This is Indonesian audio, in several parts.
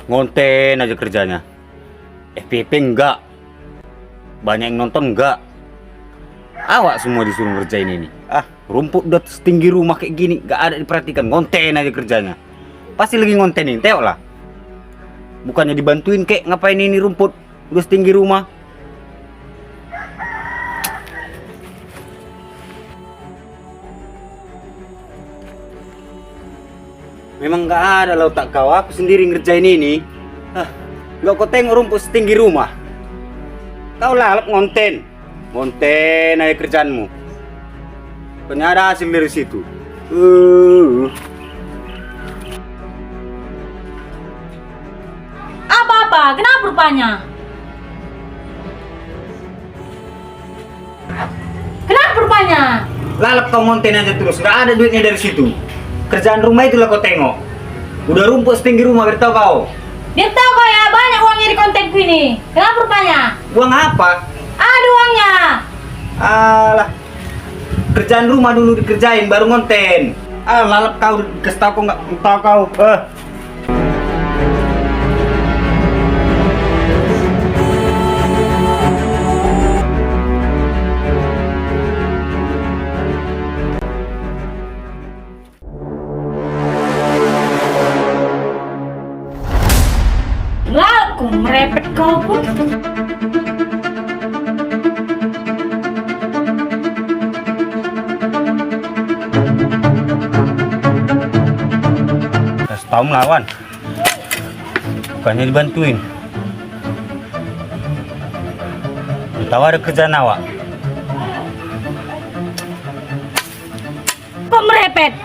Ngonten aja kerjanya. FPP enggak. Banyak yang nonton enggak. Awak semua disuruh ngerjain ini. Rumput udah setinggi rumah kayak gini, gak ada diperhatikan. Ngonten aja kerjanya. Pasti lagi ngontenin, tengok lah. Bukannya dibantuin kek, ngapain ini rumput udah setinggi rumah. Memang gak ada lah otak kau, aku sendiri ngerjain ini. Gak kau tengok rumput setinggi rumah. Kau lalap ngonten. Ngonten aja kerjaanmu. Pokoknya ada hasil dari situ. Apa? Kenapa rupanya? Kenapa rupanya? Lalap kau ngonten aja terus, gak ada duitnya dari situ. Kerjaan rumah itulah kau tengok. Udah rumput setinggi rumah, beritahu kau. Biar tahu kau ya, banyak uangnya di kontenku ini. Kenapa rupanya? Uang apa? Ada uangnya. Alah, kerjaan rumah dulu dikerjain, baru ngonten. Lalap kau, kasih tau kau nggak tahu kau. Lah, kok merepet kau pun. Kasih tau melawan, bukannya dibantuin. Tahu ada kerjaan awak. Kok merepet?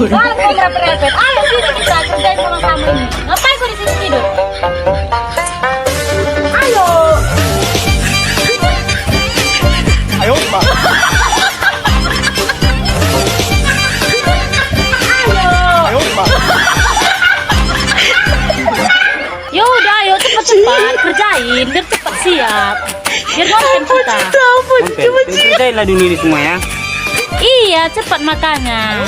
Lah, kok merepet? Ayo sini kita kerjain sama-sama ini. Ngapain kau di sini tidur? Ayo. Ayo, Pak. Ayo, Pak. Yaudah, ayo cepat-cepat kerjain biar cepat siap. Biar konten kita. Kerjain lah dulu ini semua ya. Iya, cepat makanya.